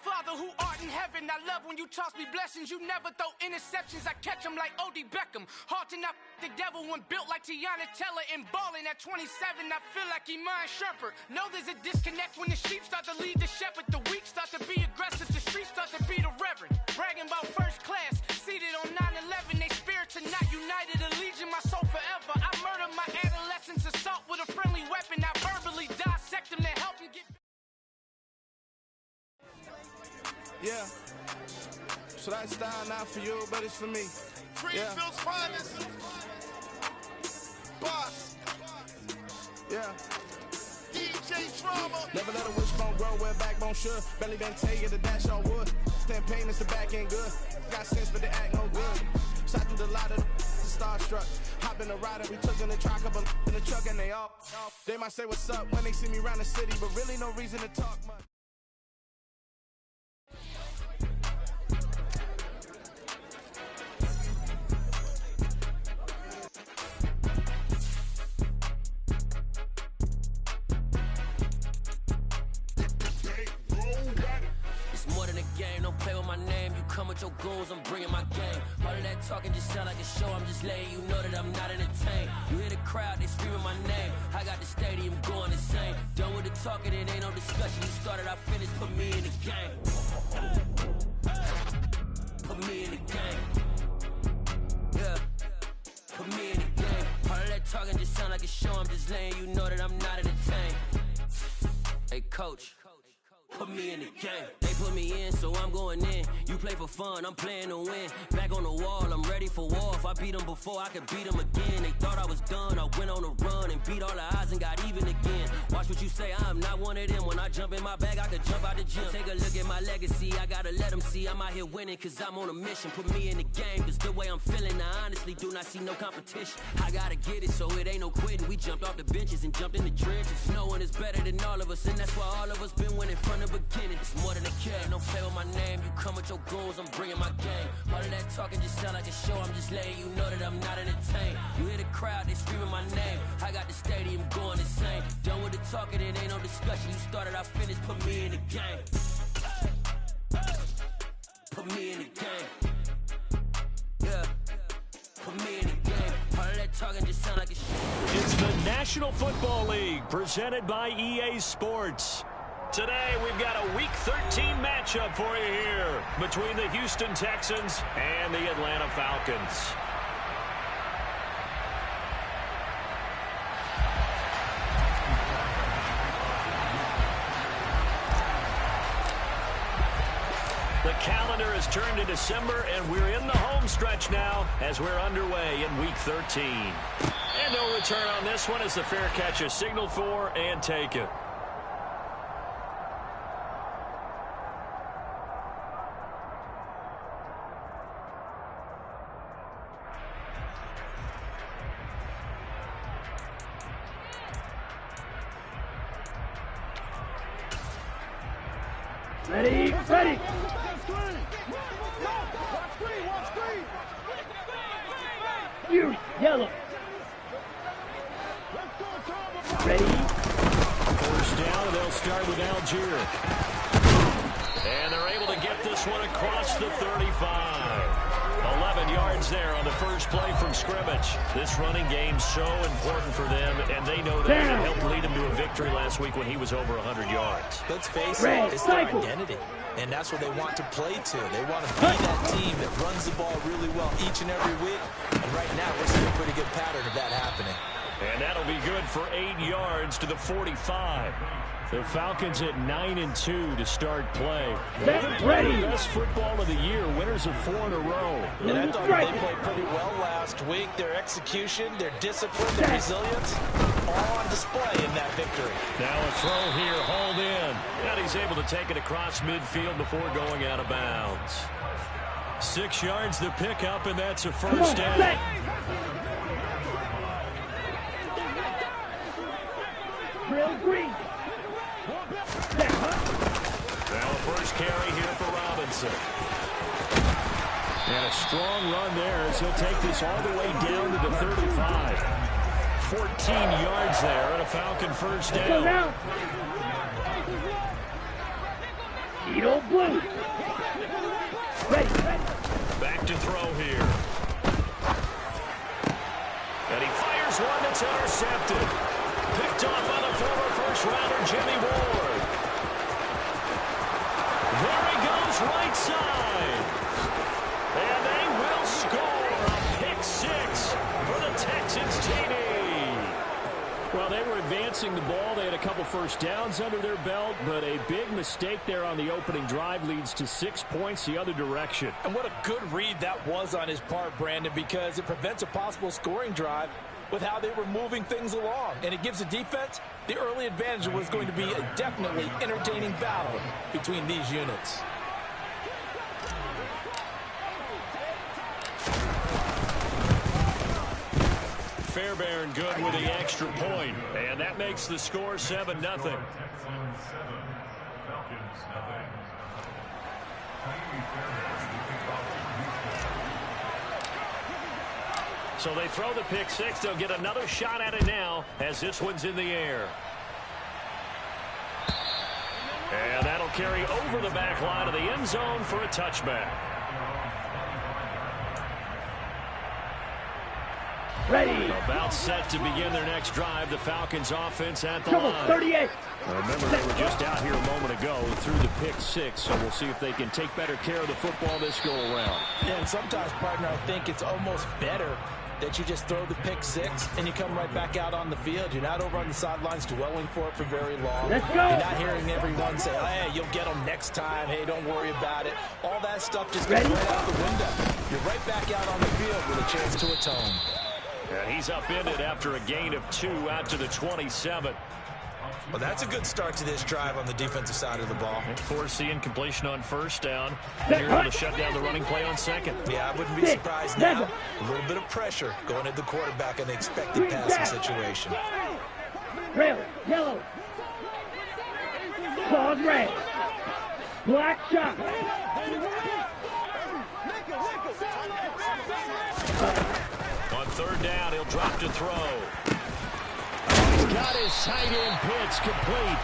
Father who art in heaven, I love when you toss me blessings. You never throw interceptions, I catch them like O.D. Beckham. Hard to knock the devil when built like Tiana Teller. And balling at 27, I feel like Iman Shumpert. Know there's a disconnect when the sheep start to lead the shepherd. The weak start to be aggressive, the streets start to be the reverend. Bragging about first class, seated on 9/11. They spirits are not united, a legion, my soul forever. I murder my adolescence, assault with a friendly weapon. I verbally dissect them to help them get... Yeah, so that style not for you, but it's for me. Greenfield's finest. Boss. Yeah. DJ Drama. Never let a wishbone grow where backbone should. Belly been taking the dash on wood. Then pain is the back end good. Got sense, but they act no good. Shot through the lot of the starstruck. Hop in the ride and we took in the truck, couple in the truck and they all. They might say what's up when they see me around the city, but really no reason to talk much. Come with your goons, I'm bringing my game. All of that talking just sound like a show. I'm just letting you know that I'm not entertained. You hear the crowd, they screaming my name. I got the stadium going insane. Done with the talking, it ain't no discussion. You started, I finished, put me in the game. Put me in the game. Yeah, put me in the game. All of that talking just sound like a show. I'm just letting you know that I'm not entertained. Hey, coach. Put me in the game. They put me in, so I'm going in. You play for fun, I'm playing to win. Back on the wall, I'm ready for war. If I beat them before, I could beat them again. They thought I was done, I went on a run and beat all the odds and got even again. Watch what you say, I'm not one of them. When I jump in my bag, I could jump out the gym. Take a look at my legacy, I gotta let them see I'm out here winning, cause I'm on a mission. Put me in the game, cause the way I'm feeling, I honestly do not see no competition. I gotta get it, so it ain't no quitting. We jumped off the benches and jumped in the trenches. No one is better than all of us, and that's why all of us been winning from the beginning. It's more than a care, don't play with my name. You come with your goons, I'm bringing my game. All of that talking just sound like a show. I'm just letting you know that I'm not entertained. You hear the crowd, they screaming my name. I got the stadium going insane. Done with the talking, it ain't no discussion. You started, I finished, put me in the game. Put me in the game. Yeah, put me in the game. All of that talking just sound like a show. It's the National Football League, presented by EA Sports. Today, we've got a Week 13 matchup for you here between the Houston Texans and the Atlanta Falcons. The calendar has turned to December, and we're in the home stretch now as we're underway in Week 13. And no return on this one as the fair catch is signaled for and taken. Ready, ready. You, yellow. Ready. First down, they'll start with Algier. And they're able to get this one across the 35. 11 yards there on the first play from scrimmage. This running game's so important for them, and they know that it helped lead them to a victory last week when he was over 100 yards. Let's face it, it's their identity, and that's what they want to play to. They want to be that team that runs the ball really well each and every week, and right now we're seeing a pretty good pattern of that happening. And that'll be good for 8 yards to the 45. The Falcons at 9-2 to start play. They've been playing the best football of the year, winners of 4 in a row. And I thought they played pretty well last week. Their execution, their discipline, their resilience, all on display in that victory. Now a throw here, hauled in. And he's able to take it across midfield before going out of bounds. 6 yards the pickup, and that's a first down. Real green. Now a first carry here for Robinson. And a strong run there as he'll take this all the way down to the 35. 14 yards there and a Falcon first down. Edo Blue. Ready. Back to throw here. And he fires one that's intercepted. Picked off by the former first-rounder Jimmy Ward. There he goes, right side. And they will score a pick six for the Texans TD. Well, they were advancing the ball. They had a couple first downs under their belt, but a big mistake there on the opening drive leads to 6 points the other direction. And what a good read that was on his part, Brandon, because it prevents a possible scoring drive with how they were moving things along. And it gives the defense the early advantage. Was going to be a definitely entertaining battle between these units. Fairbairn good with the extra point, and that makes the score 7-0. So they throw the pick six. They'll get another shot at it now as this one's in the air. And that'll carry over the back line of the end zone for a touchback. Ready. About set to begin their next drive. The Falcons offense at the line. 38. Remember, they were just out here a moment ago and threw the pick six, so we'll see if they can take better care of the football this go around. Yeah, and sometimes, partner, I think it's almost better that you just throw the pick six and you come right back out on the field. You're not over on the sidelines dwelling for it for very long. Let's go. You're not hearing everyone say, hey, you'll get them next time. Hey, don't worry about it. All that stuff just goes right out the window. You're right back out on the field with a chance to atone. And he's upended after a gain of 2 out to the 27. Well, that's a good start to this drive on the defensive side of the ball. Force the incompletion on first down. And you're able to shut down the running play on second. Yeah, I wouldn't be surprised now. A little bit of pressure going at the quarterback in the expected passing situation. Rail, yellow. Claws red. Black shot. On third down, he'll drop to throw. He's got his tight end pitch complete.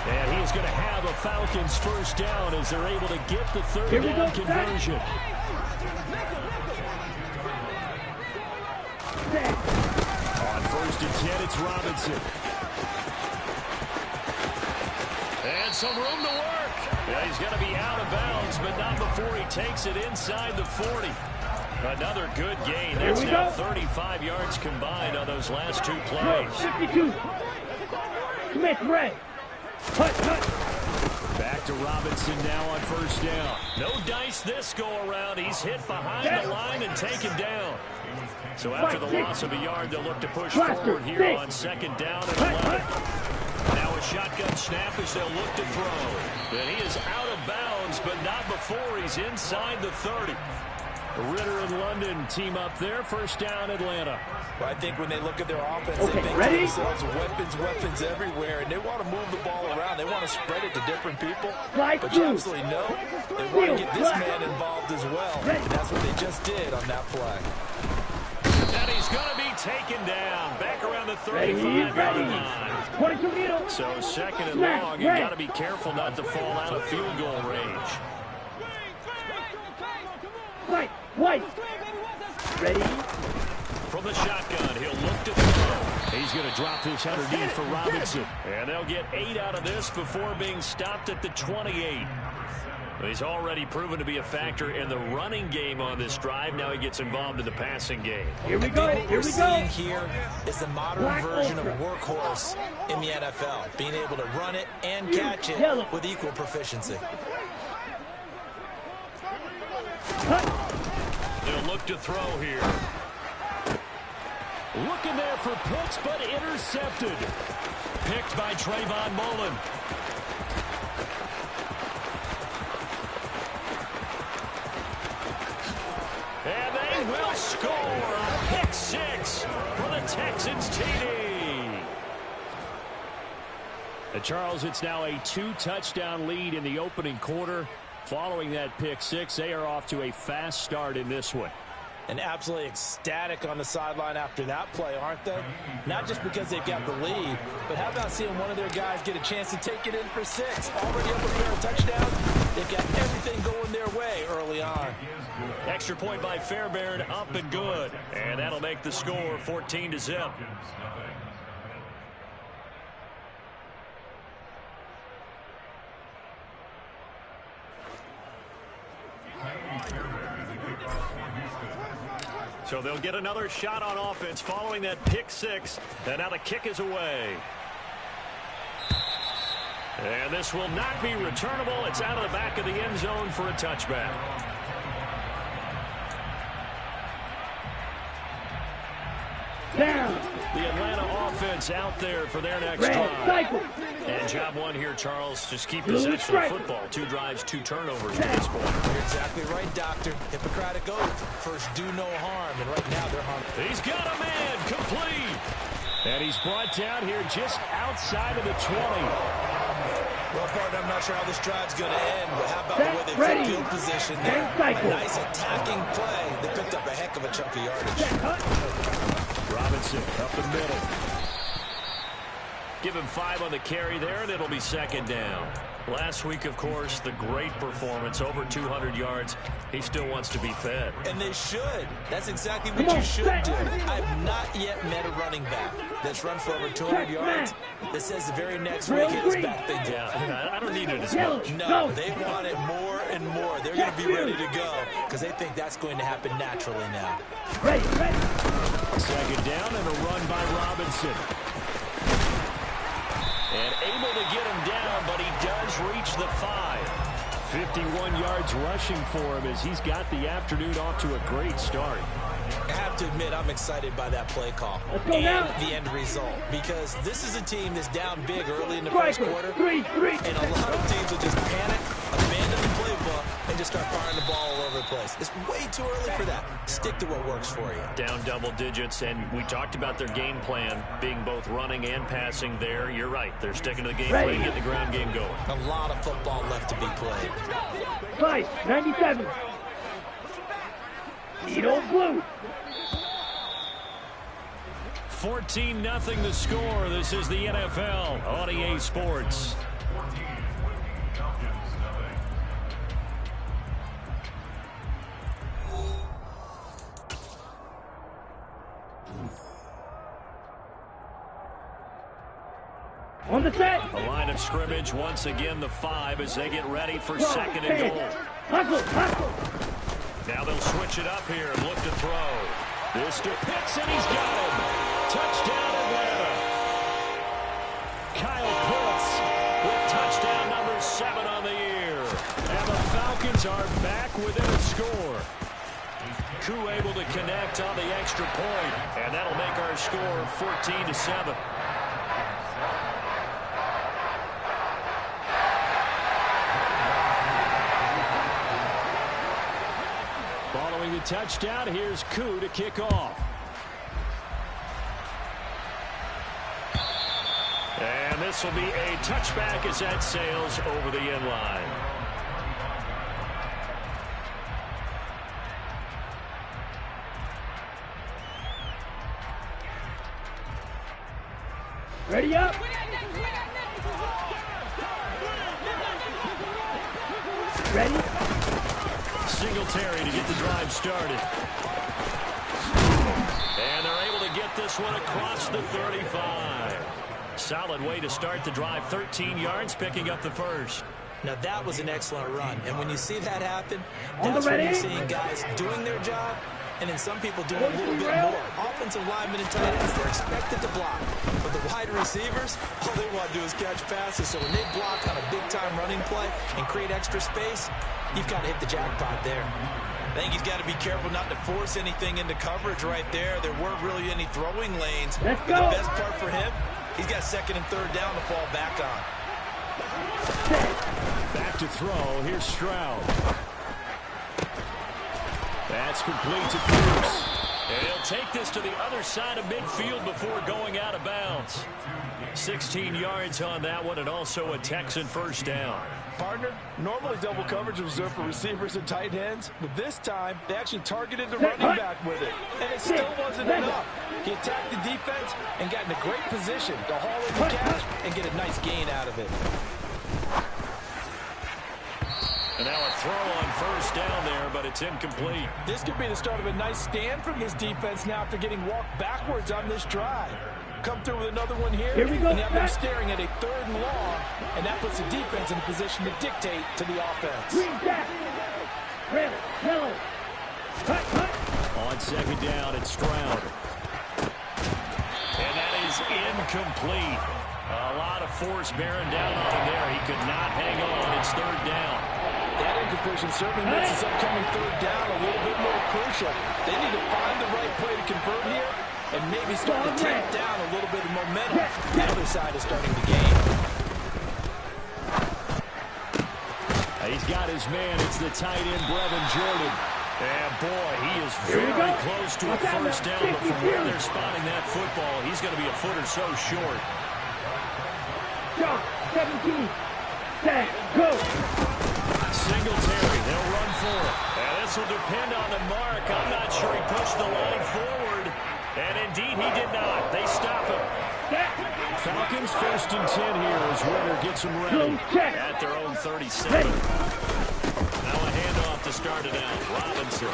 And he's going to have a Falcons first down as they're able to get the third down conversion. On first and 10, it's Robinson. And some room to work. Yeah, he's going to be out of bounds, but not before he takes it inside the 40. Another good gain. That's now 35 yards combined on those last 2 plays. 52. Smith, Ray. Hut. Back to Robinson now on first down. No dice this go-around. He's hit behind the line and taken down. So after the loss of a yard, they'll look to push forward here on second down and 11. Now a shotgun snap as they'll look to throw. And he is out of bounds, but not before he's inside the 30. Ritter and London team up there. First down, Atlanta. Well, I think when they look at their offense, they think to themselves, weapons everywhere, and they want to move the ball around. They want to spread it to different people. But you absolutely know they want to get this man involved as well. And that's what they just did on that play. And he's going to be taken down. Back around the 35-yard line. So second and long, you've got to be careful not to fall out of field goal range. White. Ready. From the shotgun, he'll look to throw. He's going to drop this underneath for Robinson. And they'll get 8 out of this before being stopped at the 28. He's already proven to be a factor in the running game on this drive. Now he gets involved in the passing game. Here we go. What we're seeing here is the modern version of workhorse in the NFL. Being able to run it and catch it with equal proficiency. They'll look to throw here. Looking there for picks, but intercepted. Picked by Trayvon Mullen. And they will score a pick six for the Texans TD. Charles, it's now a 2-touchdown lead in the opening quarter. Following that pick six, they are off to a fast start in this one. And absolutely ecstatic on the sideline after that play, aren't they? Not just because they've got the lead, but how about seeing one of their guys get a chance to take it in for 6? Already up a pair of touchdowns. They've got everything going their way early on. Extra point by Fairbairn, up and good. And that'll make the score 14-0. So they'll get another shot on offense following that pick 6. And now the kick is away. And this will not be returnable. It's out of the back of the end zone for a touchback. Down. The Atlanta offense out there for their next drive. And job one here, Charles, just keep possession of football. 2 drives, 2 turnovers at this point. You're exactly right, Doctor. Hippocratic oath. First, do no harm. And right now, they're harming. He's got a man, complete. And he's brought down here just outside of the 20. Well, partner, I'm not sure how this drive's going to end, but how about the way they put field position there? A nice attacking play. They picked up a heck of a chunk of yardage. Robinson up the middle. Give him 5 on the carry there, and it'll be 2nd down. Last week, of course, the great performance, over 200 yards. He still wants to be fed. And they should. That's exactly what you should do. I've not yet met a running back that's run for over 200 yards that says the very next week it is back thing. Yeah, I don't need it as much. No, they want it more and more. They're going to be ready to go because they think that's going to happen naturally now. 2nd down and a run by Robinson. And able to get him down, but he does reach the 5. 51 yards rushing for him as he's got the afternoon off to a great start. I have to admit, I'm excited by that play call and the end result because this is a team that's down big early in the first quarter, and a lot of teams will just panic, abandon the playbook, and just start firing the ball all over the place. It's way too early for that. Stick to what works for you. Down double digits, and we talked about their game plan being both running and passing there. You're right. They're sticking to the game plan, getting the ground game going. A lot of football left to be played. 97. Need old blue. 14-0 the score. This is the NFL on EA Sports. On the set. A line of scrimmage once again, the 5 as they get ready for 2nd and goal. Hustle. Now they'll switch it up here and look to throw. This to Pitts, and he's got him. Touchdown, Atlanta. Kyle Pitts with touchdown number 7 on the year. And the Falcons are back within a score. Koo able to connect on the extra point, and that'll make our score 14-7. Following the touchdown, here's Koo to kick off. And this will be a touchback as that sails over the end line. Ready up. Ready. Singletary to get the drive started. And they're able to get this one across the 35. Solid way to start the drive. 13 yards, picking up the first. Now that was an excellent run. And when you see that happen, that's when you're seeing guys doing their job and then some people doing a little bit more. Offensive linemen and tight ends, they're expected to block. But the wide receivers, all they want to do is catch passes. So when they block on a big-time running play and create extra space, you've got to hit the jackpot there. I think he's got to be careful not to force anything into coverage right there. There weren't really any throwing lanes. Let's go. The best part for him, he's got 2nd and 3rd down to fall back on. Back to throw. Here's Stroud. That's complete to Pierce. And he'll take this to the other side of midfield before going out of bounds. 16 yards on that one, and also a Texan first down. Partner, normally double coverage is reserved for receivers and tight ends, but this time they actually targeted the running back with it, and it still wasn't enough. He attacked the defense and got in a great position to haul in the catch and get a nice gain out of it. And now a throw on first down there, but it's incomplete. This could be the start of a nice stand from this defense now after getting walked backwards on this drive. Come through with another one here we go. And now they're staring at a 3rd and long, and that puts the defense in a position to dictate to the offense. Green back. Red, yellow. Cut. On second down, it's Stroud. And that is incomplete. A lot of force bearing down on him there. He could not hang on. It's 3rd down. That incompletion certainly makes this upcoming 3rd down a little bit more crucial. They need to find the right play to convert here and maybe start to take down a little bit of momentum. The other side is starting to gain. He's got his man. It's the tight end, Brevin Jordan. And, boy, he is very close to a first down, but from where they're spotting that football, he's going to be a foot or so short. Jump, 17. Set, go. Singletary, they'll run for it. And this will depend on the mark. I'm not sure he pushed the line forward. And indeed he did not. They stop him. Falcons 1st and 10 here as Renner gets them ready at their own 37. Now a handoff to start it out. Robinson.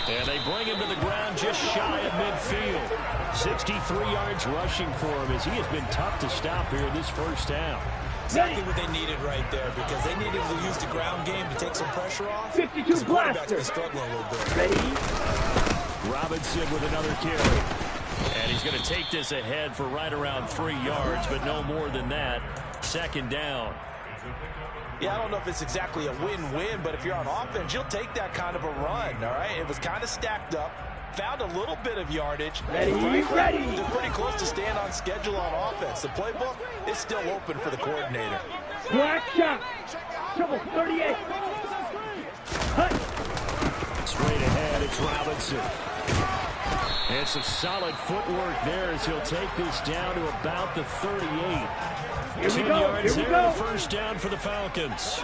And they bring him to the ground just shy of midfield. 63 yards rushing for him as he has been tough to stop here this first down. Exactly what they needed right there, because they needed to use the ground game to take some pressure off. 52 the quarterback's been struggling a little bit. Ready? Robinson with another carry. And he's going to take this ahead for right around 3 yards, but no more than that. 2nd down. Yeah, I don't know if it's exactly a win-win, but if you're on offense, you'll take that kind of a run, all right? It was kind of stacked up. Found a little bit of yardage. Ready. They're pretty close to staying on schedule on offense. The playbook is still open for the coordinator. Black shot. Trouble 38. Hut. Straight ahead, it's Robinson. And some solid footwork there as he'll take this down to about the 38. 10 yards there, the first down for the Falcons.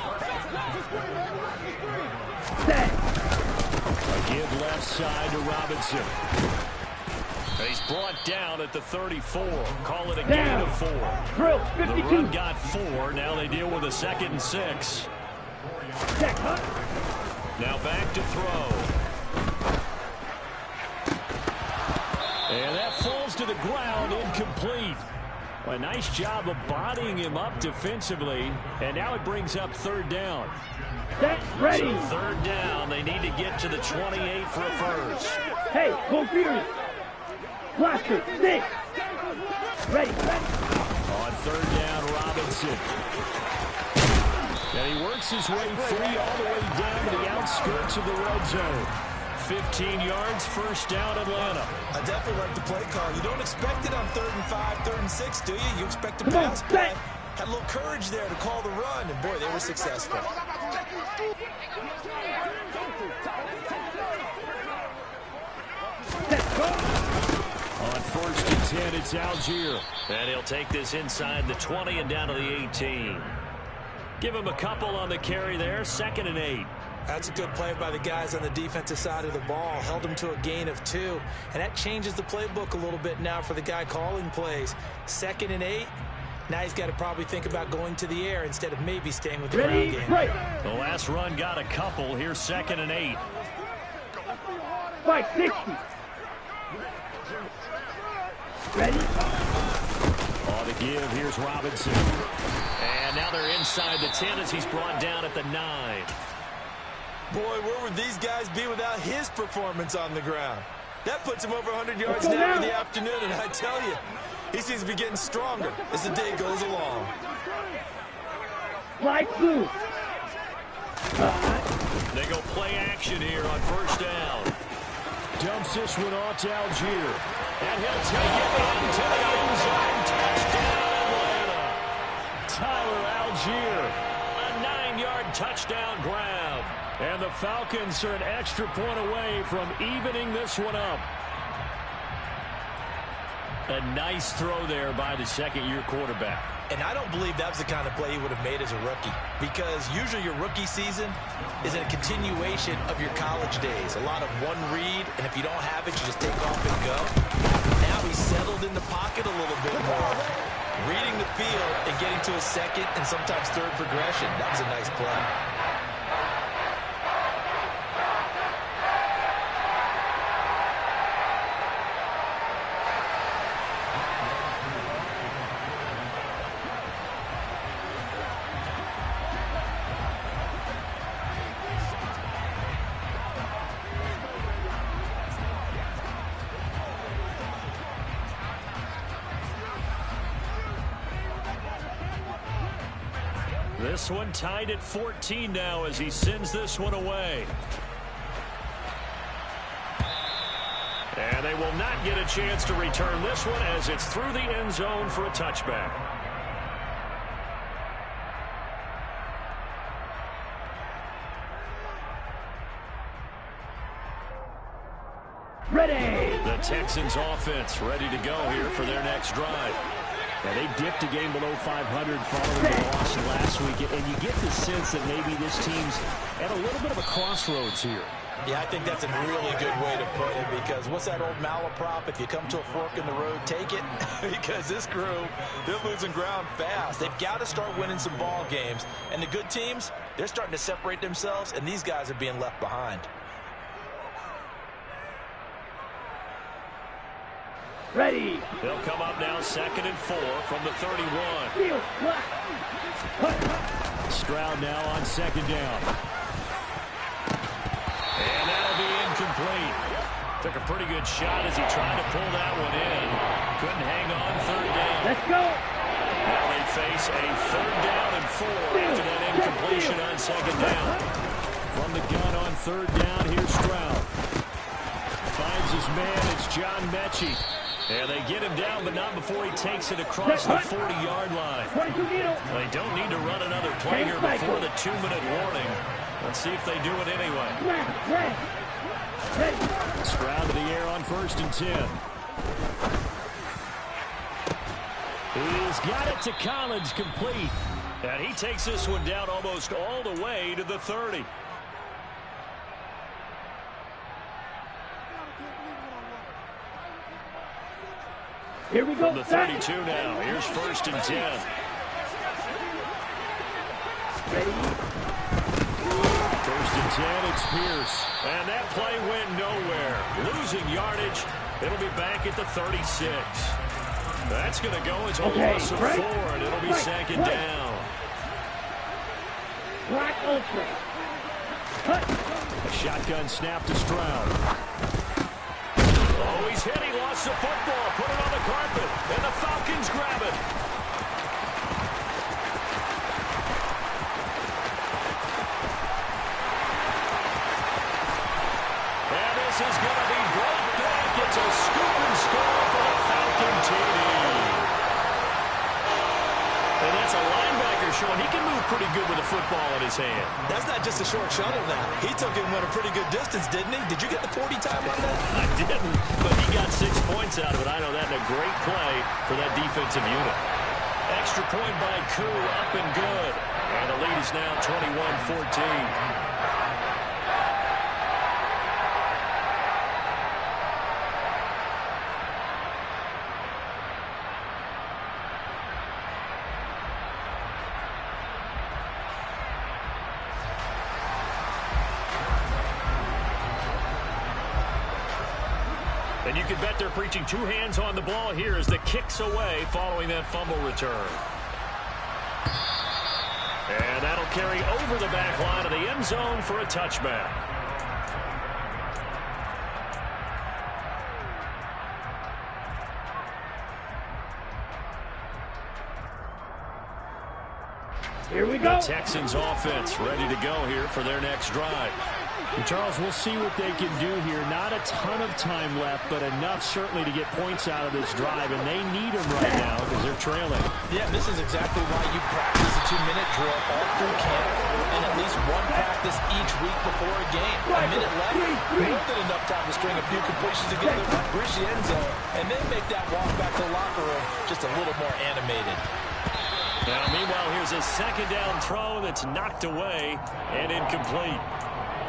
Set. A give left side to Robinson. And he's brought down at the 34. Call it a gain of 4. Drill, 52. The run got 4. Now they deal with a 2nd and 6. Check, huh? Now back to throw. And that falls to the ground, incomplete. A nice job of bodying him up defensively. And now it brings up 3rd down. Set, ready. So 3rd down, they need to get to the 28 for a first. Hey, go furious. Blaster, 6. Ready. On 3rd down, Robinson. And he works his way free all the way down to the outskirts of the red zone. 15 yards, first down, Atlanta. I definitely like the play call. You don't expect it on 3rd and 5, 3rd and 6, do you? You expect a pass play. Had a little courage there to call the run, and boy, they were successful. On 1st and 10, it's Algier. And he'll take this inside the 20 and down to the 18. Give him a couple on the carry there, 2nd and 8. That's a good play by the guys on the defensive side of the ball. Held him to a gain of 2. And that changes the playbook a little bit now for the guy calling plays. 2nd and 8. Now he's got to probably think about going to the air instead of maybe staying with the ground game. Right. The last run got a couple. Here's 2nd and 8. 560. Ready? On the give, here's Robinson. And now they're inside the 10 as he's brought down at the 9. Boy, where would these guys be without his performance on the ground? That puts him over 100 yards now for the afternoon, and I tell you, he seems to be getting stronger as the day goes along. Fly blue. They go play action here on first down. Dumps this one off to Algier. And he'll take it into the end zone. Touchdown, Atlanta. Tyler Algier. A 9-yard touchdown grab. And the Falcons are an extra point away from evening this one up. A nice throw there by the second-year quarterback. And I don't believe that was the kind of play he would have made as a rookie, because usually your rookie season is a continuation of your college days. A lot of one read, and if you don't have it, you just take off and go. Now he's settled in the pocket a little bit more, reading the field and getting to a second and sometimes third progression. That was a nice play. This one tied at 14 now as he sends this one away. And they will not get a chance to return this one as it's through the end zone for a touchback. Ready! The Texans offense ready to go here for their next drive. Now, they dipped a game below 500 following the loss last week, and you get the sense that maybe this team's at a little bit of a crossroads here. Yeah, I think that's a really good way to put it, because what's that old malaprop? If you come to a fork in the road, take it. Because this crew, they're losing ground fast. They've got to start winning some ball games. And the good teams, they're starting to separate themselves, and these guys are being left behind. Ready. They'll come up now 2nd and 4 from the 31. Stroud now on 2nd down. And that'll be incomplete. Took a pretty good shot as he tried to pull that one in. Couldn't hang on 3rd down. Let's go. Now they face a 3rd down and 4 after that incompletion on 2nd down. From the gun on 3rd down, here's Stroud. Finds his man, it's John Mechie. And they get him down, but not before he takes it across the 40-yard line. They don't need to run another play here before the 2-minute warning. Let's see if they do it anyway. Stroud to the air on 1st and 10. He's got it to Collins, complete. And he takes this one down almost all the way to the 30. Here we go. From the 32 now. Here's 1st and 10. Ready. 1st and 10, it's Pierce. And that play went nowhere. Losing yardage. It'll be back at the 36. That's going to go as a loss of 4, and it'll be 2nd down. Black ultra. A shotgun snap to Stroud. Oh, he's hit. He lost the football. Put it on the carpet. And the Falcons grab it. And this is going to be brought back. It's a scoop and score for the Falcon TD. And that's a linebacker showing he can move pretty good with a football in his hand. That's not just a short shuttle now. He took it and went a pretty good distance, didn't he? Did you get the 40 time on that? I didn't, but he got 6 points out of it. I know that's a great play for that defensive unit. Extra point by Koo, up and good. And the lead is now 21-14. And you can bet they're preaching 2 hands on the ball here as the kick's away following that fumble return. And that'll carry over the back line of the end zone for a touchback. Here we go. The Texans offense ready to go here for their next drive. And Charles, we'll see what they can do here. Not a ton of time left, but enough certainly to get points out of this drive, and they need them right now because they're trailing. Yeah, this is exactly why you practice a 2-minute drill all through camp and at least one practice each week before a game. A minute left, more than enough time to string a few completions together, bridge the end zone, and then make that walk back to the locker room just a little more animated. Now, meanwhile, here's a second down throw that's knocked away and incomplete.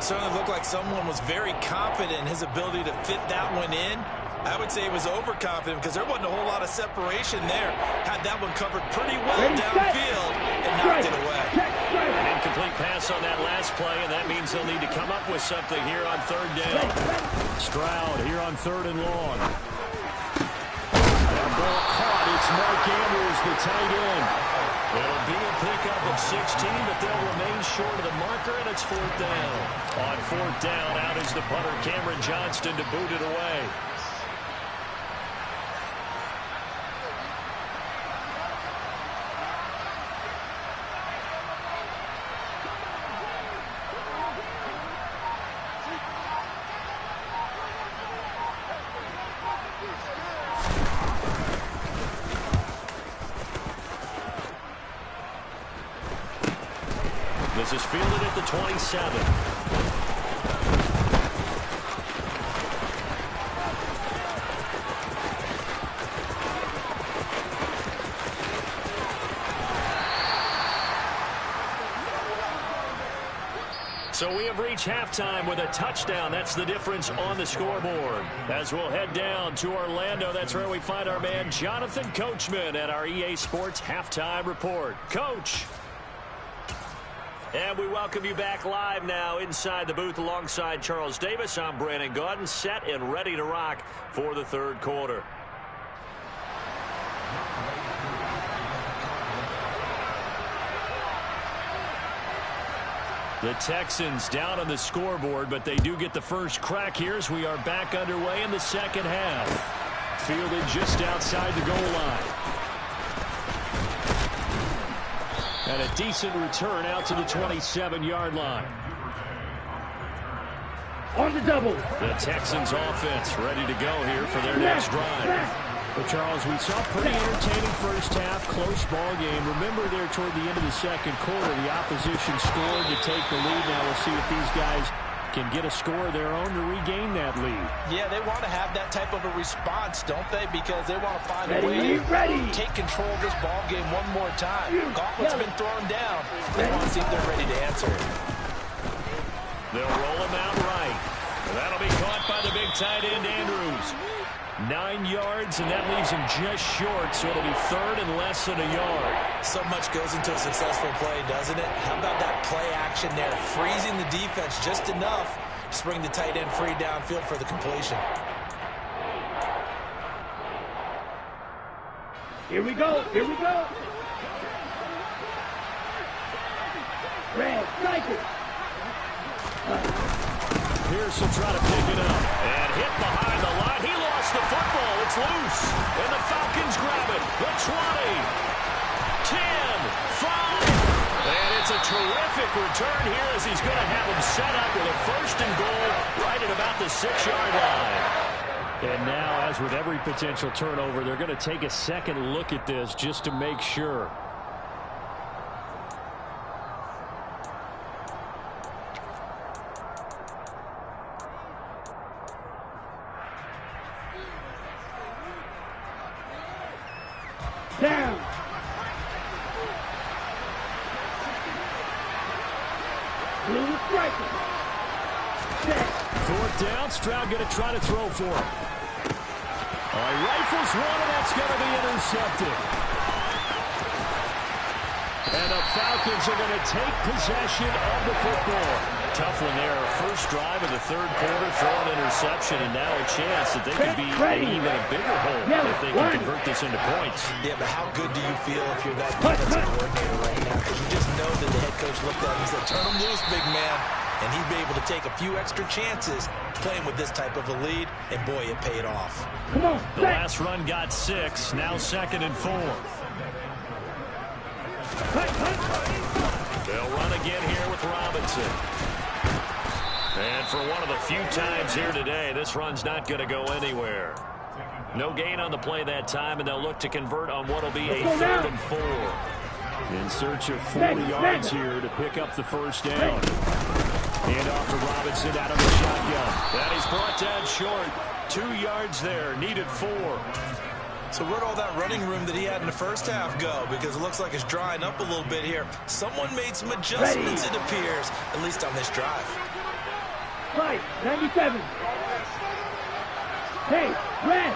Certainly looked like someone was very confident in his ability to fit that one in. I would say he was overconfident because there wasn't a whole lot of separation there. Had that one covered pretty well downfield and knocked it away. An incomplete pass on that last play, and that means they'll need to come up with something here on third down. Stroud here on third and long. That ball caught. It's Mark Andrews, the tight end. It'll be a pickup of 16, but they'll remain short of the marker, and it's fourth down. On fourth down, out is the punter, Cameron Johnston, to boot it away. This is fielded at the 27. So we have reached halftime with a touchdown. That's the difference on the scoreboard. As we'll head down to Orlando, that's where we find our man Jonathan Coachman at our EA Sports Halftime Report. Coach. And we welcome you back live now inside the booth alongside Charles Davis. I'm Brandon Gaudin, set and ready to rock for the third quarter. The Texans down on the scoreboard, but they do get the first crack here as we are back underway in the second half. Fielded just outside the goal line. And a decent return out to the 27-yard line. On the double. The Texans offense ready to go here for their next drive. Well, Charles, we saw pretty entertaining first half, close ball game. Remember there toward the end of the second quarter, the opposition scored to take the lead. Now we'll see if these guys can get a score of their own to regain that lead. Yeah, they want to have that type of a response, don't they? Because they want to find a way to take control of this ball game one more time. Gauntlet's been thrown down. They want to see if they're ready to answer it. They'll roll him out right. And that'll be caught by the big tight end, Andrews. 9 yards, and that leaves him just short, so it'll be third and less than a yard. So much goes into a successful play, doesn't it? How about that play action there, freezing the defense just enough to bring the tight end free downfield for the completion. Here we go. Here we go. Red, strike it. Pierce will try to pick it up. And hit behind the line. He lost the football. It's loose. And the Falcons grab it. The 20. 10. 5. And it's a terrific return here as he's going to have him set up with a first and goal right at about the 6-yard line. And now, as with every potential turnover, they're going to take a second look at this just to make sure. Down. Blue striker. Fourth down. Stroud going to try to throw for him. All right, rifles one, and that's going to be intercepted. And the Falcons are going to take possession of the football. Tough one there. First drive of the third quarter, throw an interception, and now a chance that they could be in even a bigger hole if they can convert this into points. Yeah, but how good do you feel if you're that defensive coordinator right now? Because you just know that the head coach looked at him and said, turn him loose, big man. And he'd be able to take a few extra chances playing with this type of a lead, and boy, it paid off. Come on, the last run got 6, now 2nd and 4. They'll run again here with Robinson. And for one of the few times here today, this run's not going to go anywhere. No gain on the play that time, and they'll look to convert on what will be a 3rd and 4. In search of 40 yards here to pick up the first down. Hand off to Robinson out of the shotgun. That is brought down short. 2 yards there, needed 4. So where'd all that running room that he had in the first half go? Because it looks like it's drying up a little bit here. Someone made some adjustments, it appears, at least on this drive. 97. Hey, red.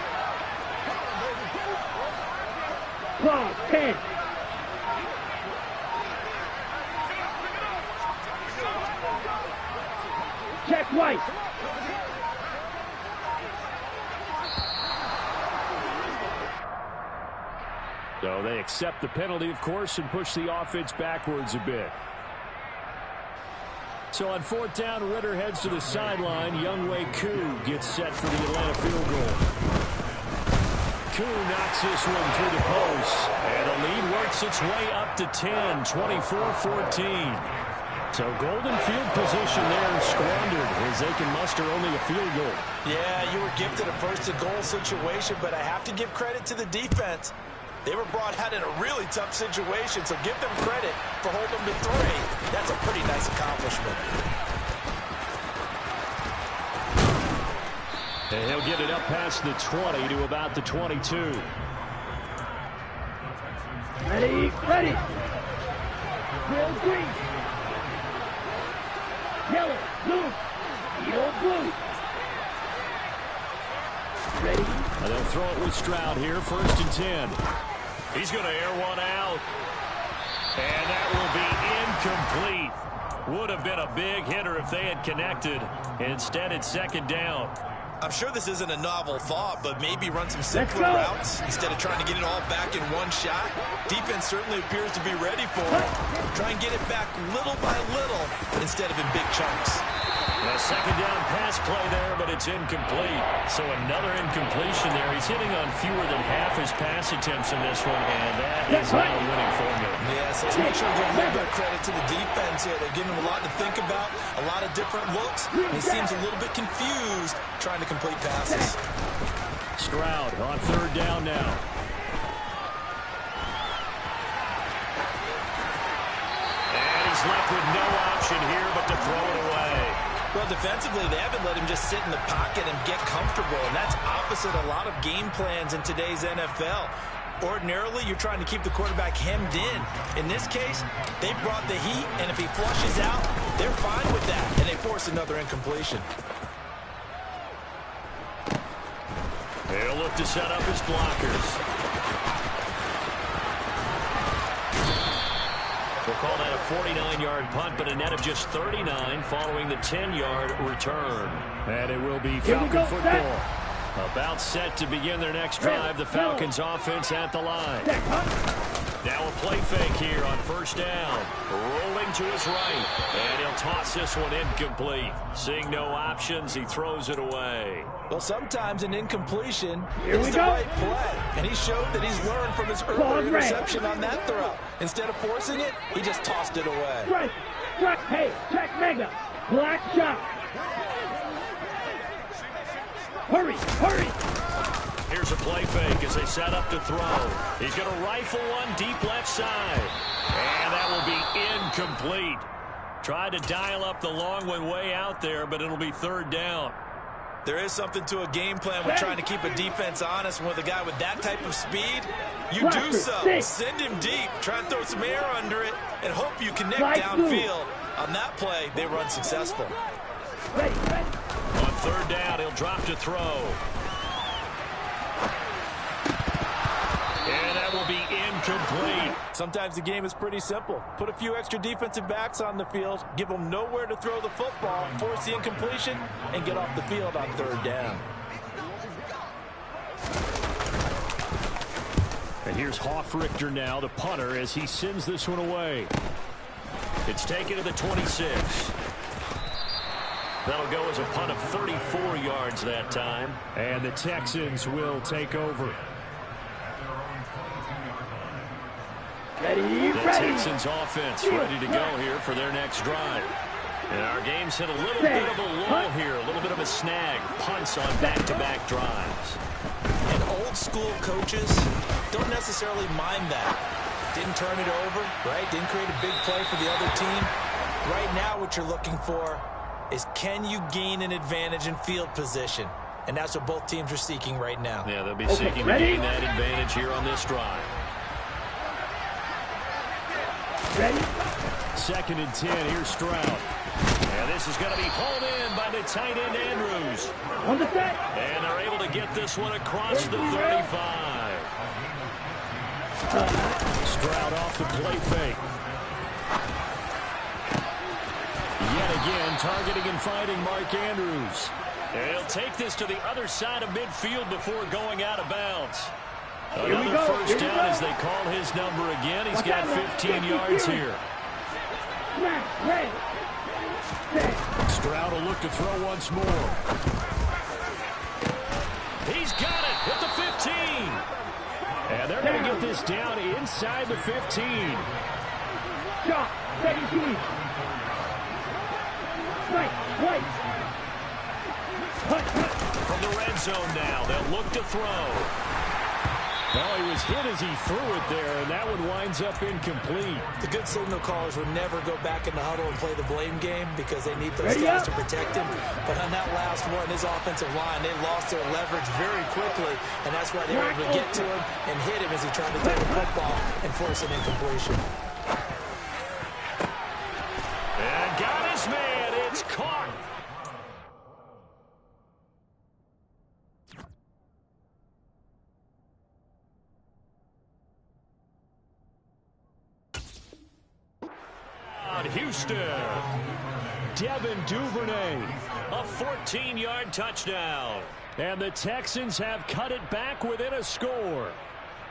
Clock, 10. Check white. So they accept the penalty, of course, and push the offense backwards a bit. So on 4th down, Ritter heads to the sideline. Younghoe Koo gets set for the Atlanta field goal. Koo knocks this one through the post. And the lead works its way up to 10, 24-14. So golden field position there squandered as they can muster only a field goal. Yeah, you were gifted a first-and-goal situation, but I have to give credit to the defense. They were brought out in a really tough situation, so give them credit for holding them to 3. That's a pretty nice accomplishment. And he'll get it up past the 20 to about the 22. Ready, ready. Real green. Yellow, blue, yellow, blue. Ready. And they'll throw it with Stroud here, 1st and 10. He's going to air one out. And that will be incomplete. Would have been a big hitter if they had connected. Instead, it's 2nd down. I'm sure this isn't a novel thought, but maybe run some simpler routes instead of trying to get it all back in one shot. Defense certainly appears to be ready for it. Try and get it back little by little instead of in big chunks. A 2nd down pass play there, but it's incomplete. So another incompletion there. He's hitting on fewer than half his pass attempts in this one, and that is not a winning formula. Yes, let's make sure we give a little bit of credit to the defense here. They're giving him a lot to think about, a lot of different looks. He seems a little bit confused trying to complete passes. Stroud on 3rd down now. And he's left with no option here but to throw it away. Well, defensively, they haven't let him just sit in the pocket and get comfortable, and that's opposite a lot of game plans in today's NFL. Ordinarily, you're trying to keep the quarterback hemmed in. In this case, they brought the heat, and if he flushes out, they're fine with that, and they force another incompletion. They'll look to set up his blockers. We'll call that a 49-yard punt, but a net of just 39 following the 10-yard return. And it will be Falcon football. About set to begin their next drive. The Falcons offense at the line. Now a play fake here on 1st down. Rolling to his right. And he'll toss this one incomplete. Seeing no options, he throws it away. Well, sometimes an incompletion is the right play. And he showed that he's learned from his earlier interception on that throw. Instead of forcing it, he just tossed it away. Strike, strike, hey, check mega. Black shot. Hurry, hurry. Here's a play fake as they set up to throw. He's going to rifle one deep left side. And that will be incomplete. Tried to dial up the long one way out there, but it'll be 3rd down. There is something to a game plan with trying to keep a defense honest. With a guy with that type of speed, you do so. Send him deep, try and throw some air under it, and hope you connect downfield. On that play, they run successful. On 3rd down, he'll drop to throw. And that will be incomplete. Sometimes the game is pretty simple. Put a few extra defensive backs on the field, give them nowhere to throw the football, force the incompletion, and get off the field on 3rd down. And here's Hoffrichter now, the punter, as he sends this one away. It's taken to the 26. That'll go as a punt of 34 yards that time. And the Texans will take over. Ready, the Texans offense ready to go here for their next drive. And our game's hit a little bit of a lull here, a little bit of a snag. Punts on back-to-back drives. And old-school coaches don't necessarily mind that. Didn't turn it over, right? Didn't create a big play for the other team. Right now what you're looking for is, can you gain an advantage in field position? And that's what both teams are seeking right now. Yeah, they'll be seeking to gain that advantage here on this drive. Ready? 2nd and 10, here's Stroud. And this is going to be hauled in by the tight end, Andrews. On the set. And they're able to get this one across the 35. Stroud off the play fake. Yet again, targeting and fighting Mark Andrews. And he'll take this to the other side of midfield before going out of bounds. Another first down as they call his number again. He's got 15 yards here. Stroud will look to throw once more. He's got it at the 15. And they're going to get this down inside the 15. Shot, 17. Right. From the red zone now, they'll look to throw. Well, he was hit as he threw it there, and that one winds up incomplete. The good signal callers would never go back in the huddle and play the blame game because they need those guys to protect him. But on that last one, his offensive line, they lost their leverage very quickly, and that's why they were able to get to him and hit him as he tried to throw the football and force an incompletion. And got his man. It's caught. Houston. Devin Duvernay, a 14-yard touchdown. And the Texans have cut it back within a score.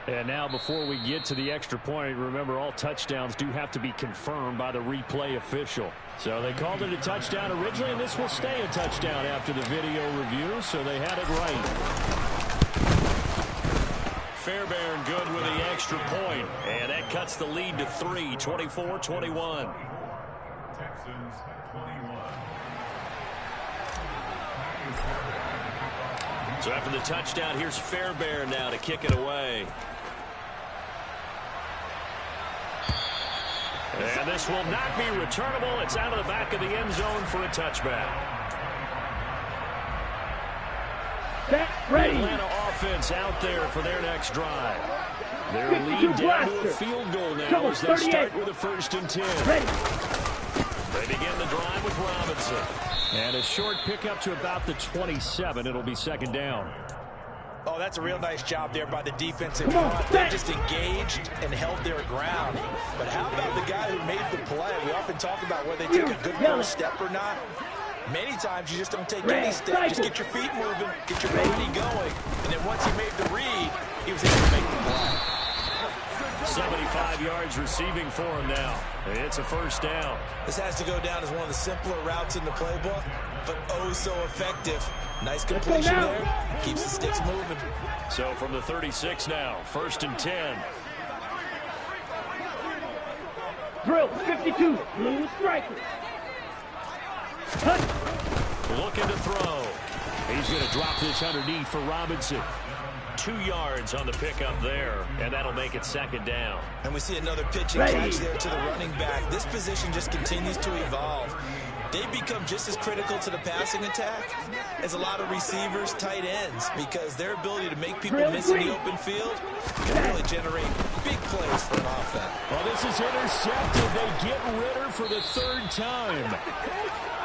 And now before we get to the extra point, remember all touchdowns do have to be confirmed by the replay official. So they called it a touchdown originally, and this will stay a touchdown after the video review, so they had it right. Fairbairn good with the extra point, and that cuts the lead to 3, 24-21. So after the touchdown, here's Fairbairn now to kick it away. And this will not be returnable. It's out of the back of the end zone for a touchback. Ready. Atlanta offense out there for their next drive. Their lead down to a field goal now as they start with a 1st and 10. Ready. They begin the drive with Robinson. And a short pickup to about the 27. It'll be 2nd down. Oh, that's a real nice job there by the defensive front. They just engaged and held their ground. But how about the guy who made the play? We often talk about whether they take a good first step or not. Many times you just don't take any step. Just get your feet moving, get your body going. And then once he made the read, he was able to make the play. 75 yards receiving for him now. It's a 1st down. This has to go down as one of the simpler routes in the playbook, but oh so effective. Nice completion there. Keeps the sticks moving. So from the 36 now, 1st and 10. Drill, 52, blue striker. Looking to throw. He's going to drop this underneath for Robinson. 2 yards on the pickup there, and that'll make it 2nd down. And we see another pitch and catch there to the running back. This position just continues to evolve. They become just as critical to the passing attack as a lot of receivers, tight ends, because their ability to make people miss in the open field can really generate big plays for an offense. Well, this is intercepted. They get Ritter for the 3rd time.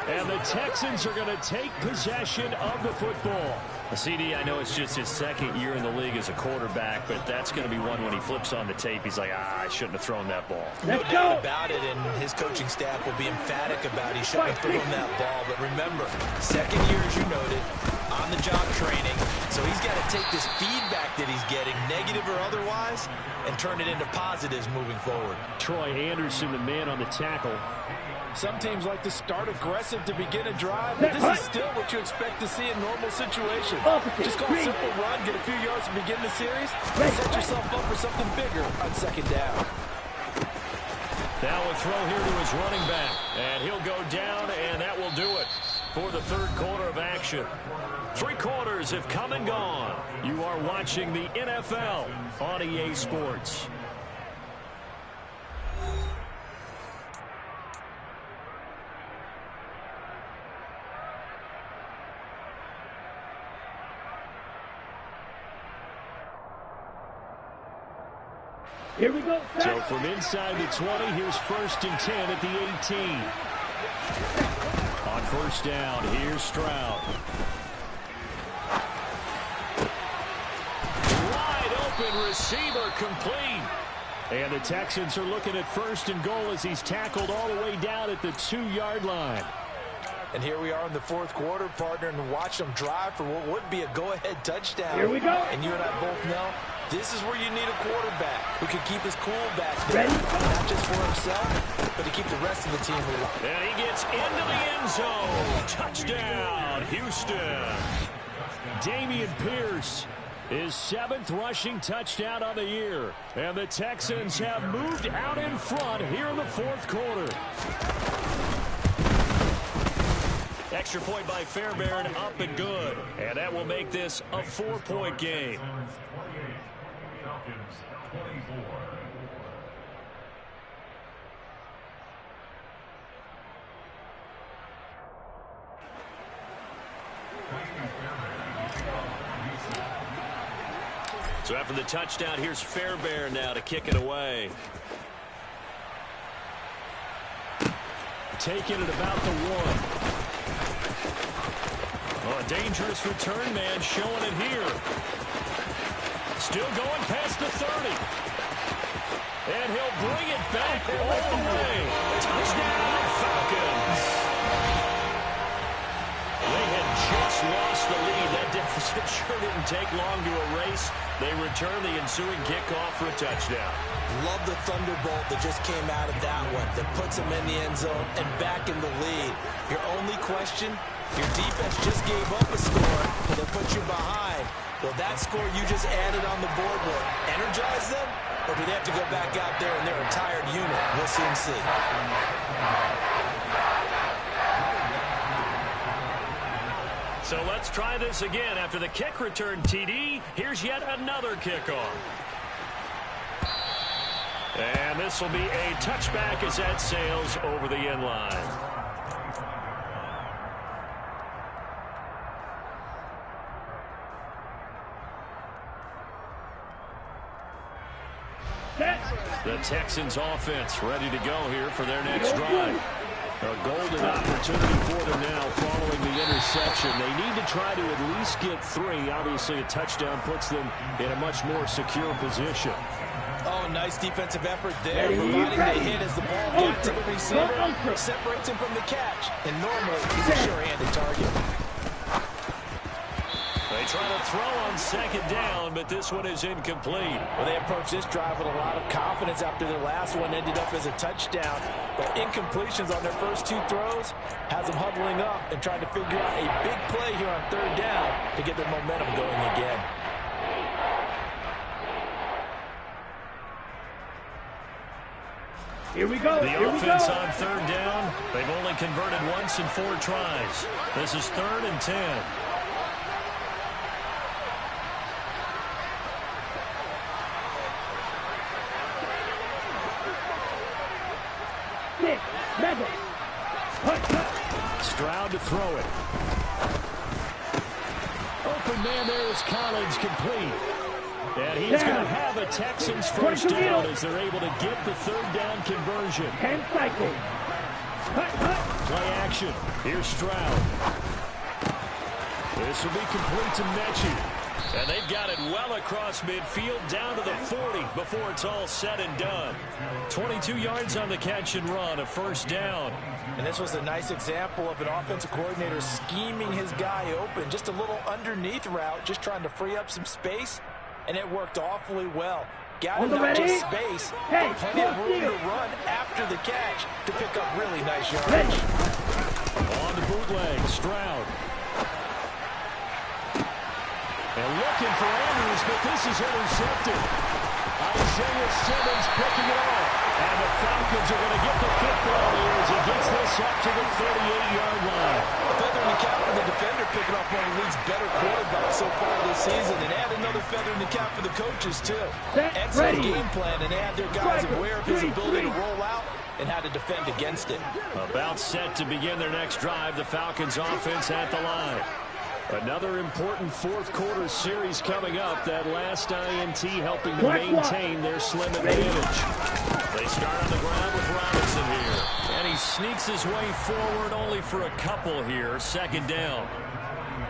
And the Texans are going to take possession of the football. CD, I know it's just his 2nd year in the league as a quarterback, but that's going to be one when he flips on the tape. He's like, I shouldn't have thrown that ball. No doubt about it, and his coaching staff will be emphatic about he shouldn't have thrown that ball. But remember, 2nd year, as you noted, on-the-job training. So he's got to take this feedback that he's getting, negative or otherwise, and turn it into positives moving forward. Troy Anderson, the man on the tackle. Some teams like to start aggressive to begin a drive, but this is still what you expect to see in normal situations. Just go a simple run, get a few yards to begin the series, and set yourself up for something bigger on 2nd down. Now a throw here to his running back. And he'll go down, and that will do it for the third quarter of action. 3 quarters have come and gone. You are watching the NFL on EA Sports. Here we go. So from inside the 20, here's 1st and 10 at the 18. On first down, here's Stroud. Wide open receiver complete. And the Texans are looking at 1st and goal as he's tackled all the way down at the 2-yard line. And here we are in the 4th quarter, partner, and watch them drive for what would be a go-ahead touchdown. Here we go. And you and I both know this is where you need a quarterback who can keep his cool back there. Not just for himself, but to keep the rest of the team alive. And he gets into the end zone. Touchdown, Houston. Dameon Pierce, his 7th rushing touchdown on the year. And the Texans have moved out in front here in the 4th quarter. Extra point by Fairbairn, up and good. And that will make this a 4-point game. So after the touchdown, here's Fairbairn now to kick it away. Taking it about the 1. Oh, a dangerous return man showing it here. Still going past the 30. And he'll bring it back all the way. Touchdown, Falcons. They had just lost the lead. That deficit sure didn't take long to erase. They return the ensuing kickoff for a touchdown. Love the thunderbolt that just came out of that one. That puts them in the end zone and back in the lead. Your only question, your defense just gave up a score, but they put you behind. Will that score you just added on the board will energize them? Or do they have to go back out there and they're a tired unit? We'll soon see. So let's try this again. After the kick return TD, here's yet another kickoff. And this will be a touchback as that sails over the end line. The Texans offense ready to go here for their next drive. A golden opportunity for them now following the interception. They need to try to at least get 3. Obviously, a touchdown puts them in a much more secure position. Oh, nice defensive effort there, providing the hit as the ball got to the receiver, separates him from the catch, and normally he's a sure-handed target. They try to throw on 2nd down, but this one is incomplete. Well, they approached this drive with a lot of confidence after their last one ended up as a touchdown. But incompletions on their first 2 throws has them huddling up and trying to figure out a big play here on 3rd down to get their momentum going again. Here we go. The offense on 3rd down, they've only converted once in 4 tries. This is 3rd and 10. Stroud to throw it. Open man there is Collins, complete. And he's going to have a Texans first down as they're able to get the 3rd down conversion. 10 cycles. Play action. Here's Stroud. This will be complete to Mechie. And they've got it well across midfield down to the 40 before it's all said and done. 22 yards on the catch and run, a 1st down. And this was a nice example of an offensive coordinator scheming his guy open. Just a little underneath route, just trying to free up some space. And it worked awfully well. Got him not just space, but plenty of room to run after the catch to pick up really nice yardage. On the bootleg, Stroud. And looking for Andrews, but this is intercepted. Isaiah Simmons picking it off. And the Falcons Falcons are going to get the football here as he gets this up to the 38-yard line. A feather in the cap for the defender, picking off one of the league's better quarterbacks so far this season, and add another feather in the cap for the coaches, too. Excellent game plan, and they had their guys aware of his ability to roll out and how to defend against it. About set to begin their next drive, the Falcons offense at the line. Another important fourth-quarter series coming up. That last INT helping to maintain their slim advantage. They start on the ground with Robinson here. And he sneaks his way forward only for a couple here. Second down.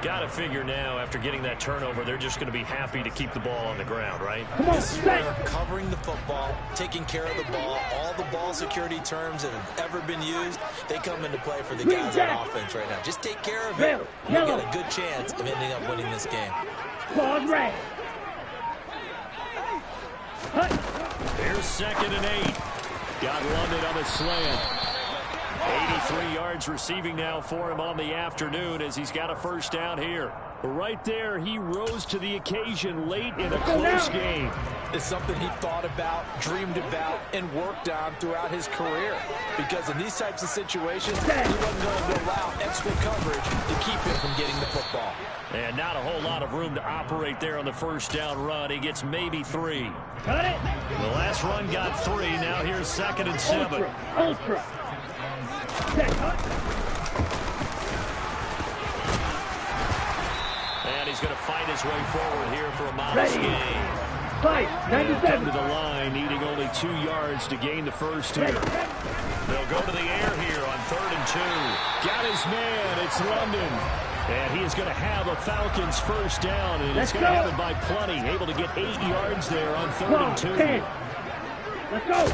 Got to figure now, after getting that turnover, they're just going to be happy to keep the ball on the ground, right? This is where covering the football, taking care of the ball, all the ball security terms that have ever been used, they come into play for the guys on offense right now. Just take care of it, and you got a good chance of ending up winning this game. Here's 2nd and 8. Got London on the slant. 83 yards receiving now for him on the afternoon as he's got a first down here. Right there, he rose to the occasion late in a close game. It's something he thought about, dreamed about, and worked on throughout his career. Because in these types of situations, he wasn't going to allow extra coverage to keep him from getting the football. And not a whole lot of room to operate there on the first down run. He gets maybe 3. Got it. The last run got 3. Now here's 2nd and 7. Ultra. And he's going to fight his way forward here for a modest gain. Come to the line, needing only 2 yards to gain the first here. They'll go to the air here on 3rd and 2. Got his man. It's London. And he is going to have a Falcons first down, and he's going to have it by plenty. Able to get 8 yards there on 3rd and 2. Let's go.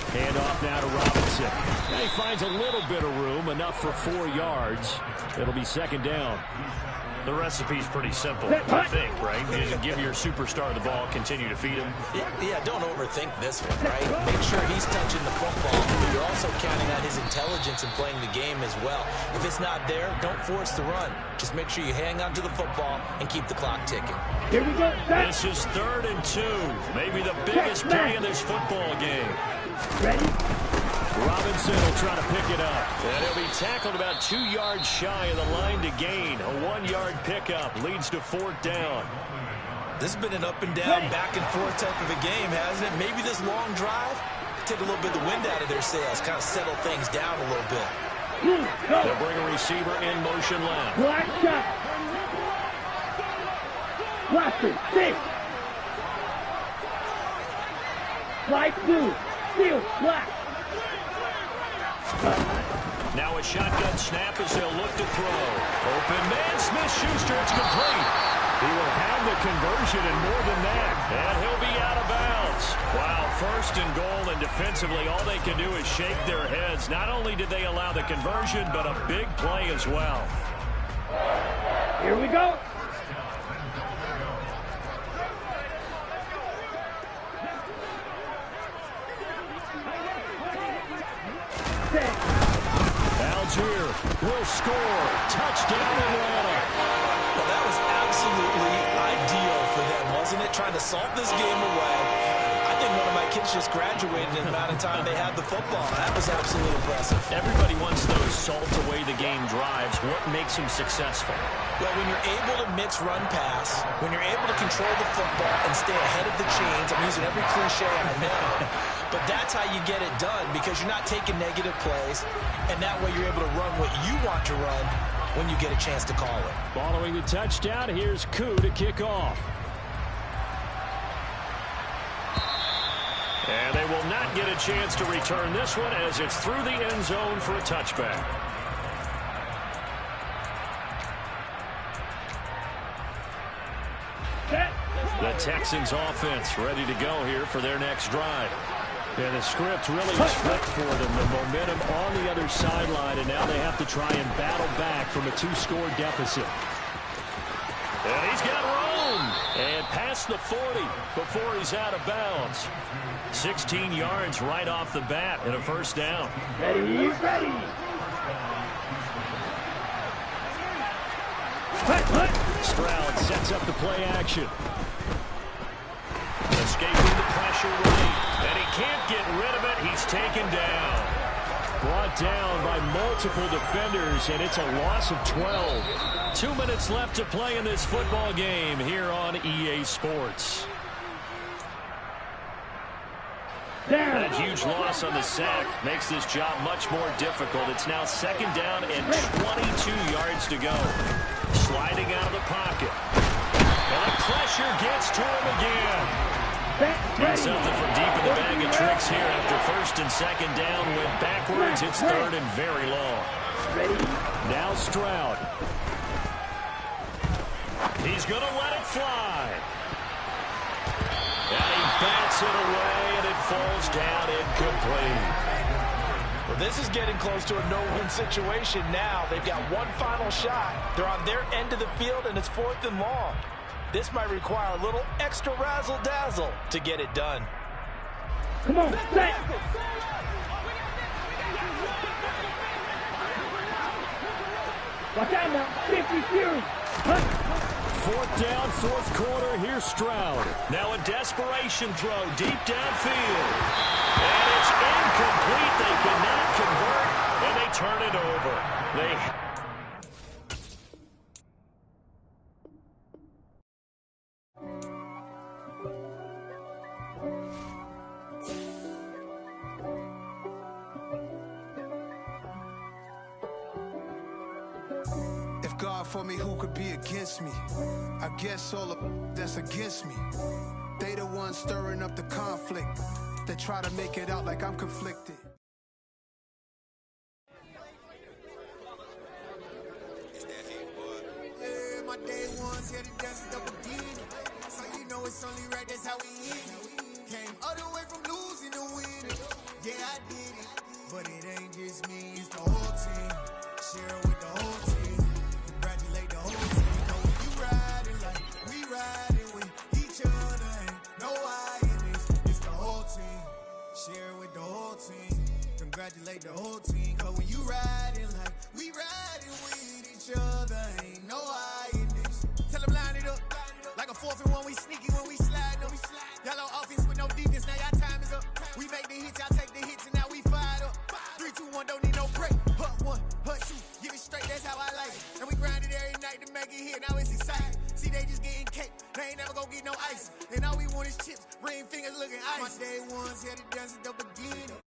Handoff now to Robinson. Now he finds a little bit of room, enough for 4 yards. It'll be 2nd down. The recipe's pretty simple, I think, right? You just give your superstar the ball, continue to feed him. Yeah, don't overthink this one, right? Make sure he's touching the football, but you're also counting on his intelligence in playing the game as well. If it's not there, don't force the run. Just make sure you hang on to the football and keep the clock ticking. Here we go. This is 3rd and 2. Maybe the biggest play in this football game. Ready? Robinson will try to pick it up. And he'll be tackled about 2 yards shy of the line to gain. A 1-yard pickup leads to 4th down. This has been an up and down, back and forth type of a game, hasn't it? Maybe this long drive, take a little bit of the wind out of their sails, kind of settle things down a little bit. They'll bring a receiver in motion left. Black shot. Blaster, 6. Black 2. Steel, black. Now a shotgun snap as they'll look to throw. Open man, Smith-Schuster, it's complete. He will have the conversion and more than that. And he'll be out of bounds. Wow, 1st and goal, and defensively all they can do is shake their heads. Not only did they allow the conversion, but a big play as well. Here we go. Algier will score. Touchdown, Atlanta. Well, that was absolutely ideal for them, wasn't it? Trying to salt this game away. I think one of my kids just graduated in the amount of time they had the football. That was absolutely impressive. Everybody wants those salt away the game drives. What makes them successful? Well, when you're able to mix run pass, when you're able to control the football and stay ahead of the chains, I'm using every cliche I know, but that's how you get it done because you're not taking negative plays, and that way you're able to run what you want to run when you get a chance to call it. Following the touchdown, here's Koo to kick off. And they will not get a chance to return this one as it's through the end zone for a touchback. The Texans offense ready to go here for their next drive. And the script really is flipped for them. The momentum on the other sideline, and now they have to try and battle back from a 2-score deficit. And he's got room. And past the 40 before he's out of bounds. 16 yards right off the bat and a first down. Ready. Stroud sets up the play action. Escaping the pressure. pressure right, and he can't get rid of it. He's taken down. Brought down by multiple defenders, and it's a loss of 12. 2 minutes left to play in this football game here on EA Sports. That huge loss on the sack makes this job much more difficult. It's now 2nd down and 22 yards to go. Sliding out of the pocket. And the pressure gets to him again. And something from deep in the bag of tricks here after 1st and 2nd down. Went backwards. It's 3rd and very long. Now Stroud. He's going to let it fly. And he bats it away, and it falls down incomplete. Well, this is getting close to a no-win situation now. They've got one final shot. They're on their end of the field, and it's 4th and long. This might require a little extra razzle-dazzle to get it done. Come on, set! Watch out now, 50 Fury! 4th down, 4th quarter. Here's Stroud. Now a desperation throw deep downfield. And it's incomplete. They cannot convert, and they turn it over. God for me, who could be against me? I guess all of that's against me. They the ones stirring up the conflict. They try to make it out like I'm conflicted. Yeah, my day ones here to dance the beginning. So you know it's only right, that's how we eat. Came all the way from losing to winning. Yeah, I did it. But it ain't just me, it's the whole team. Share with the whole team. Congratulate the whole team. Know when you riding like we riding with each other. Ain't no I in this. It's the whole team. Share with the whole team. Congratulate the whole team. Cause when you riding like we riding with each other. Ain't no I in this. Tell them line it up. Like a 4th and 1, we sneaky when we slide them. Y'all on offense with no defense, now y'all time is up. We make the hits, y'all take the hits, and now we fired up. 3, 2, 1, don't need no break. Hut 1, hut 2, give it straight, that's how I like it. And we grind it every night to make it hit, now it's exciting. See, they just getting cake, they ain't never gonna get no ice. And all we want is chips, ring fingers looking ice. My day ones here to dance at the beginning.